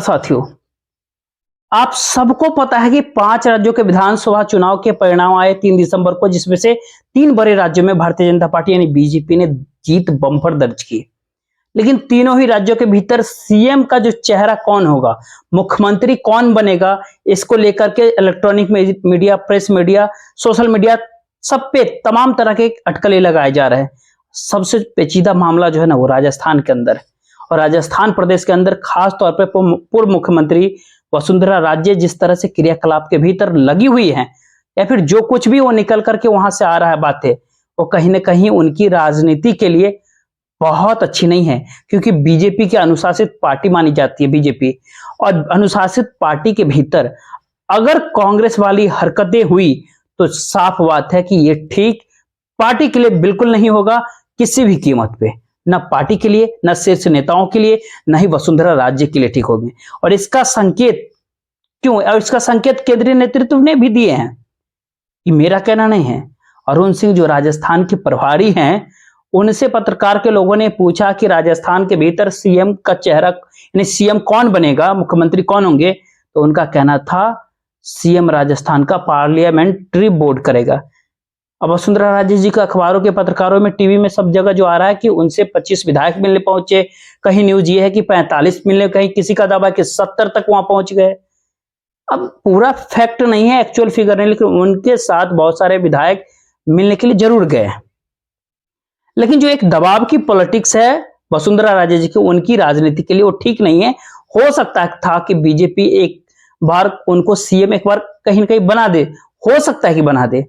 साथियों, आप सबको पता है कि 5 राज्यों के विधानसभा चुनाव के परिणाम आए 3 दिसंबर को, जिसमें से 3 बड़े राज्यों में भारतीय जनता पार्टी यानी बीजेपी ने जीत बम्पर दर्ज की। लेकिन तीनों ही राज्यों के भीतर सीएम का जो चेहरा कौन होगा, मुख्यमंत्री कौन बनेगा, इसको लेकर के electronic media, press media, social media, सब पे तमाम तरह के अटकलें लगाए जा रहे हैं। सबसे पेचीदा मामला जो है ना, वो राजस्थान के अंदर, और राजस्थान प्रदेश के अंदर खास तौर पर पूर्व मुख्यमंत्री वसुंधरा राजे जिस तरह से क्रियाकलाप के भीतर लगी हुई हैं, या फिर जो कुछ भी वो निकल करके वहां से आ रहा है बातें, वो कहीं ना कहीं उनकी राजनीति के लिए बहुत अच्छी नहीं है। क्योंकि बीजेपी की अनुशासित पार्टी मानी जाती है बीजेपी, और अनुशासित पार्टी के भीतर अगर कांग्रेस वाली हरकतें हुई तो साफ बात है कि ये ठीक पार्टी के लिए बिल्कुल नहीं होगा, किसी भी कीमत पे, ना पार्टी के लिए, ना शीर्ष नेताओं के लिए, ना ही वसुंधरा राजे के लिए ठीक होगी। और इसका संकेत क्यों, और इसका संकेत केंद्रीय नेतृत्व ने भी दिए हैं, ये मेरा कहना नहीं है। अरुण सिंह जो राजस्थान के प्रभारी हैं, उनसे पत्रकार के लोगों ने पूछा कि राजस्थान के भीतर सीएम का चेहरा यानी सीएम कौन बनेगा, मुख्यमंत्री कौन होंगे, तो उनका कहना था सीएम राजस्थान का पार्लियामेंट्री बोर्ड करेगा। अब वसुंधरा राजे जी का अखबारों के, पत्रकारों में, टीवी में, सब जगह जो आ रहा है कि उनसे 25 विधायक मिलने पहुंचे, कहीं न्यूज ये है कि 45 मिलने, कहीं किसी का दावा कि 70 तक वहां पहुंच गए। अब पूरा फैक्ट नहीं है, एक्चुअल फिगर नहीं, लेकिन उनके साथ बहुत सारे विधायक मिलने के लिए जरूर गए। लेकिन जो एक दबाव की पॉलिटिक्स है वसुंधरा राजे जी की, उनकी राजनीति के लिए वो ठीक नहीं है। हो सकता था कि बीजेपी एक बार उनको सीएम एक बार कहीं ना कहीं बना दे, हो सकता है कि बना दे,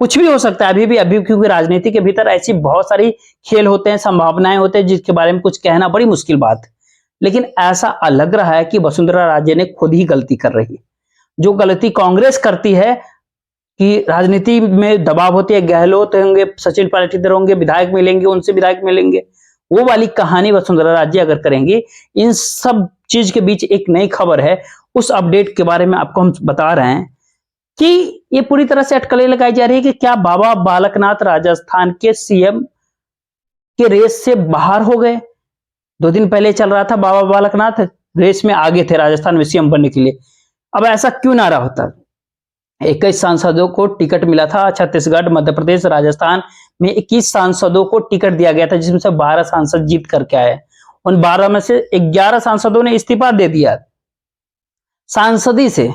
कुछ भी हो सकता है अभी क्योंकि राजनीति के भीतर ऐसी बहुत सारी खेल होते हैं, संभावनाएं होते हैं, जिसके बारे में कुछ कहना बड़ी मुश्किल बात है। लेकिन ऐसा लग रहा है कि वसुंधरा राजे ने खुद ही गलती कर रही है। जो गलती कांग्रेस करती है कि राजनीति में दबाव होती है, गहलोत होंगे, सचिन पायलट होंगे, विधायक मिलेंगे, उनसे विधायक मिलेंगे, वो वाली कहानी वसुंधरा राजे अगर करेंगे। इन सब चीज के बीच एक नई खबर है, उस अपडेट के बारे में आपको हम बता रहे हैं कि ये पूरी तरह से अटकलें लगाई जा रही है कि क्या बाबा बालकनाथ राजस्थान के सीएम के रेस से बाहर हो गए। 2 दिन पहले चल रहा था बाबा बालकनाथ रेस में आगे थे राजस्थान में सीएम बनने के लिए। अब ऐसा क्यों ना रहा होता। 21 सांसदों को टिकट मिला था, छत्तीसगढ़, मध्य प्रदेश, राजस्थान में 21 सांसदों को टिकट दिया गया था, जिसमें से 12 सांसद जीत करके आए। उन 12 में से 11 सांसदों ने इस्तीफा दे दिया सांसदी से।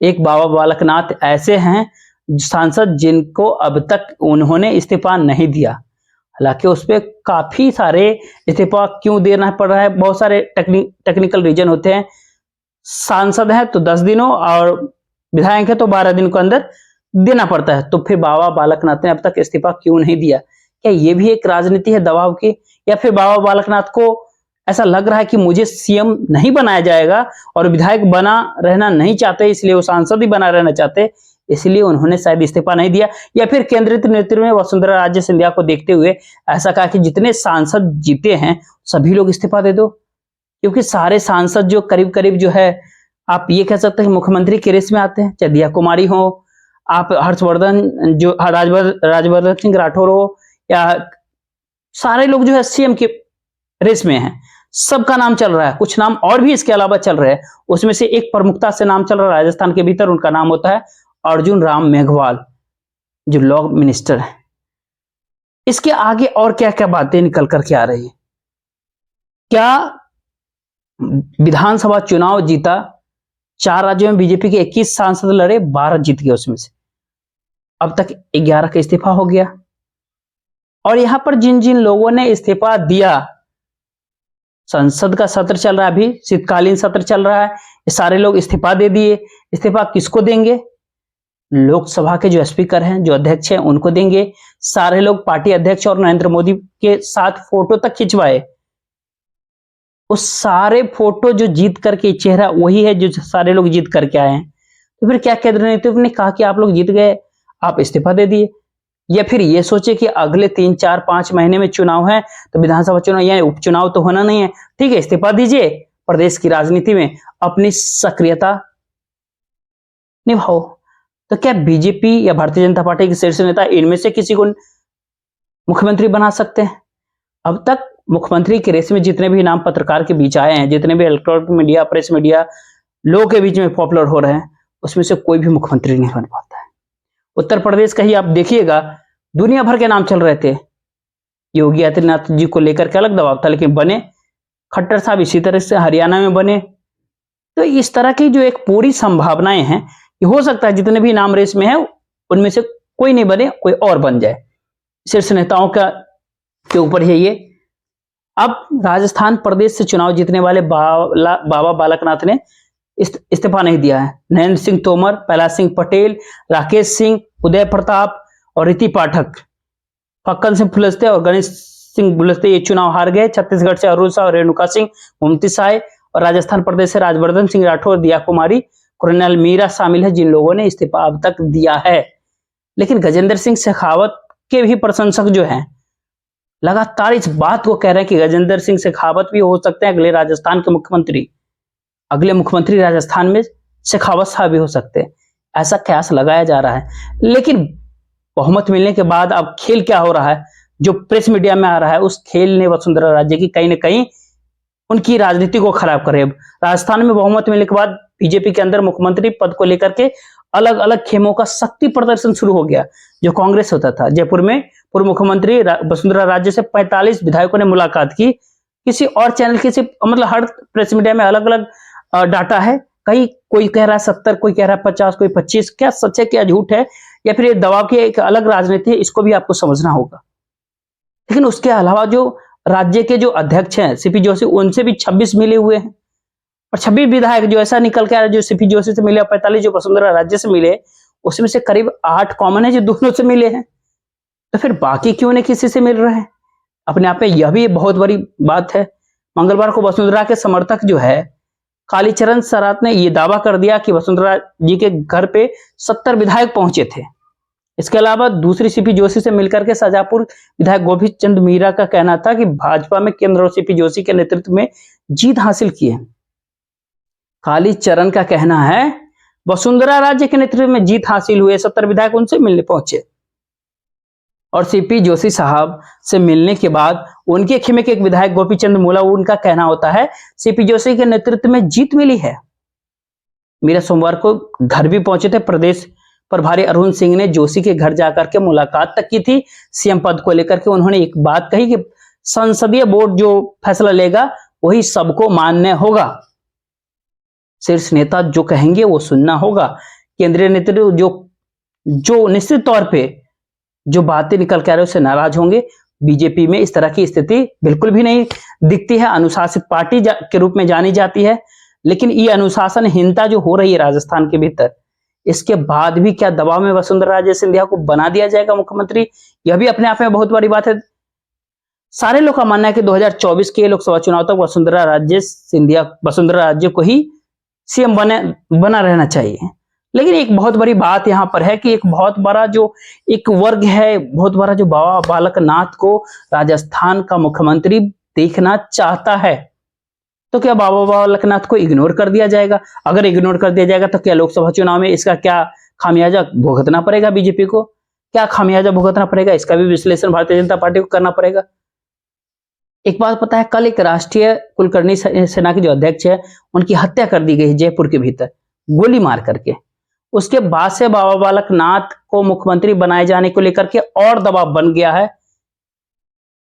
एक बाबा बालकनाथ ऐसे हैं सांसद जिनको अब तक उन्होंने इस्तीफा नहीं दिया। हालांकि उस पर काफी सारे इस्तीफा क्यों देना पड़ रहा है, बहुत सारे टेक्निकल रीजन होते हैं। सांसद है तो 10 दिनों और विधायक है तो 12 दिन के अंदर देना पड़ता है। तो फिर बाबा बालकनाथ ने अब तक इस्तीफा क्यों नहीं दिया? क्या ये भी एक राजनीति है दबाव की, या फिर बाबा बालकनाथ को ऐसा लग रहा है कि मुझे सीएम नहीं बनाया जाएगा और विधायक बना रहना नहीं चाहते, इसलिए वो सांसद ही बना रहना चाहते, इसलिए उन्होंने शायद इस्तीफा नहीं दिया। या फिर केंद्रीय नेतृत्व में वसुंधरा राजे सिंधिया को देखते हुए ऐसा कहा कि जितने सांसद जीते हैं सभी लोग इस्तीफा दे दो, क्योंकि सारे सांसद जो करीब करीब जो है, आप ये कह सकते हैं मुख्यमंत्री के रेस में आते हैं, चाहे दिया कुमारी हो, आप हर्षवर्धन, जो राजवर्धन सिंह राठौर हो, या सारे लोग जो है सीएम के रेस में हैं। सबका नाम चल रहा है, कुछ नाम और भी इसके अलावा चल रहे हैं। उसमें से एक प्रमुखता से नाम चल रहा है राजस्थान के भीतर, उनका नाम होता है अर्जुन राम मेघवाल, जो लॉ मिनिस्टर है। इसके आगे और क्या क्या बातें निकल करके आ रही है? क्या विधानसभा चुनाव जीता, 4 राज्यों में बीजेपी के 21 सांसद लड़े, 12 जीत गए, उसमें से अब तक 11 का इस्तीफा हो गया। और यहां पर जिन जिन लोगों ने इस्तीफा दिया, संसद का सत्र चल रहा है, अभी शीतकालीन सत्र चल रहा है, ये सारे लोग इस्तीफा दे दिए। इस्तीफा किसको देंगे? लोकसभा के जो स्पीकर हैं, जो अध्यक्ष हैं, उनको देंगे। सारे लोग पार्टी अध्यक्ष और नरेंद्र मोदी के साथ फोटो तक खिंचवाए। उस सारे फोटो जो जीत करके, चेहरा वही है जो सारे लोग जीत करके आए हैं। तो फिर क्या केंद्रीय नेतृत्व ने कहा कि आप लोग जीत गए, आप इस्तीफा दे दिए? या फिर ये सोचे कि अगले 3, 4, 5 महीने में चुनाव है, तो विधानसभा चुनाव या उपचुनाव तो होना नहीं है, ठीक है, इस्तीफा दीजिए, प्रदेश की राजनीति में अपनी सक्रियता निभाओ। तो क्या बीजेपी या भारतीय जनता पार्टी के शीर्ष नेता इनमें से किसी को मुख्यमंत्री बना सकते हैं? अब तक मुख्यमंत्री की रेस में जितने भी नाम पत्रकार के बीच आए हैं, जितने भी इलेक्ट्रॉनिक मीडिया, प्रेस मीडिया लोगों के बीच में पॉपुलर हो रहे हैं, उसमें से कोई भी मुख्यमंत्री नहीं बन पाता है। उत्तर प्रदेश का ही आप देखिएगा, दुनिया भर के नाम चल रहे थे, योगी आदित्यनाथ जी को लेकर के अलग दबाव था, लेकिन बने। खट्टर साहब इसी तरह से हरियाणा में बने। तो इस तरह की जो एक पूरी संभावनाएं हैं कि हो सकता है जितने भी नाम रेस में है उनमें से कोई नहीं बने, कोई और बन जाए। शीर्ष नेताओं का के ऊपर है ये। अब राजस्थान प्रदेश से चुनाव जीतने वाले बाबा बालकनाथ ने इस्तीफा नहीं दिया है। नरेंद्र सिंह तोमर, प्रहलाद सिंह पटेल, राकेश सिंह, उदय प्रताप और रीति पाठक, फक्कन सिंह फुलस्ते और गणेश सिंह बुलस्ते ये चुनाव हार गए। छत्तीसगढ़ से अरुण साह और रेणुका सिंह, मुमती साय और राजस्थान प्रदेश से राजवर्धन सिंह राठौर, दिया कुमारी, कुरैल मीरा शामिल है जिन लोगों ने इस्तीफा अब तक दिया है। लेकिन गजेंद्र सिंह शेखावत के भी प्रशंसक जो हैं लगातार इस बात को कह रहे हैं कि गजेंद्र सिंह शेखावत भी हो सकते हैं अगले राजस्थान के मुख्यमंत्री। अगले मुख्यमंत्री राजस्थान में शेखावत साहब भी हो सकते हैं, ऐसा कयास लगाया जा रहा है। लेकिन बहुमत मिलने के बाद अब खेल क्या हो रहा है, जो प्रेस मीडिया में आ रहा है, उस खेल ने वसुंधरा राजे की कहीं ना कहीं उनकी राजनीति को खराब करे। राजस्थान में बहुमत मिलने के बाद बीजेपी के अंदर मुख्यमंत्री पद को लेकर के अलग अलग खेमों का शक्ति प्रदर्शन शुरू हो गया, जो कांग्रेस होता था। जयपुर में पूर्व मुख्यमंत्री वसुंधरा राजे से 45 विधायकों ने मुलाकात की। किसी और चैनल किसी मतलब हर प्रेस मीडिया में अलग अलग डाटा है, कहीं कोई कह रहा है 70, कोई कह रहा है 50, कोई 25। क्या सच है क्या झूठ है, या फिर ये दबाव की एक अलग राजनीति है, इसको भी आपको समझना होगा। लेकिन उसके अलावा जो राज्य के जो अध्यक्ष हैं सीपी जोशी, उनसे भी 26 मिले हुए हैं और 26 विधायक जो ऐसा निकल के आ रहे जो सीपी जोशी से मिले और 45 जो वसुंधरा राजे से मिले, उसमें से करीब 8 कॉमन है जो दोनों से मिले हैं। तो फिर बाकी क्यों नहीं किसी से मिल रहे हैं? अपने आप में यह भी बहुत बड़ी बात है। मंगलवार को वसुंधरा के समर्थक जो है कालीचरण सरात ने यह दावा कर दिया कि वसुंधरा जी के घर पे 70 विधायक पहुंचे थे। इसके अलावा दूसरी सीपी जोशी से मिलकर के शाजापुर विधायक गोविंद चंद मीरा का कहना था कि भाजपा में केंद्र और सीपी जोशी के नेतृत्व में जीत हासिल की है। कालीचरण का कहना है वसुंधरा राजे के नेतृत्व में जीत हासिल हुई है, 70 विधायक उनसे मिलने पहुंचे। और सीपी जोशी साहब से मिलने के बाद उनके खेमे के एक विधायक गोपीचंद मूला, उनका कहना होता है सीपी जोशी के नेतृत्व में जीत मिली है। मीरा सोमवार को घर भी पहुंचे थे। प्रदेश प्रभारी अरुण सिंह ने जोशी के घर जाकर के मुलाकात तक की थी। सीएम पद को लेकर के उन्होंने एक बात कही कि संसदीय बोर्ड जो फैसला लेगा वही सबको मान्य होगा। शीर्ष नेता जो कहेंगे वो सुनना होगा। केंद्रीय नेतृत्व जो निश्चित तौर पे जो बातें निकल के आ रहे उससे नाराज होंगे। बीजेपी में इस तरह की स्थिति बिल्कुल भी नहीं दिखती है। अनुशासित पार्टी के रूप में जानी जाती है, लेकिन ये अनुशासनहीनता जो हो रही है राजस्थान के भीतर, इसके बाद भी क्या दबाव में वसुंधरा राजे सिंधिया को बना दिया जाएगा मुख्यमंत्री? यह भी अपने आप में बहुत बड़ी बात है। सारे लोग का मानना है कि 2024 के लोकसभा चुनाव तक वसुंधरा राजे को ही सीएम बना रहना चाहिए। लेकिन एक बहुत बड़ी बात यहां पर है कि एक बहुत बड़ा जो एक वर्ग है, बहुत बड़ा जो बाबा बालकनाथ को राजस्थान का मुख्यमंत्री देखना चाहता है। तो क्या बाबा बालकनाथ को इग्नोर कर दिया जाएगा? अगर इग्नोर कर दिया जाएगा तो क्या लोकसभा चुनाव में इसका क्या खामियाजा भुगतना पड़ेगा? बीजेपी को क्या खामियाजा भुगतना पड़ेगा? इसका भी विश्लेषण भारतीय जनता पार्टी को करना पड़ेगा। एक बात पता है, कल एक राष्ट्रीय कुलकर्णी सेना के जो अध्यक्ष है उनकी हत्या कर दी गई जयपुर के भीतर गोली मार करके। उसके बाद से बाबा बालकनाथ को मुख्यमंत्री बनाए जाने को लेकर के और दबाव बन गया है।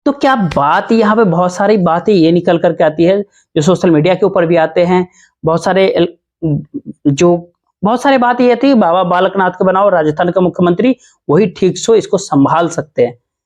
तो क्या बात यहाँ पे बहुत सारी बातें ये निकल करके आती है जो सोशल मीडिया के ऊपर भी आते हैं। बहुत सारे बात ये थी बाबा बालकनाथ को बनाओ राजस्थान का मुख्यमंत्री, वही ठीक सो इसको संभाल सकते हैं।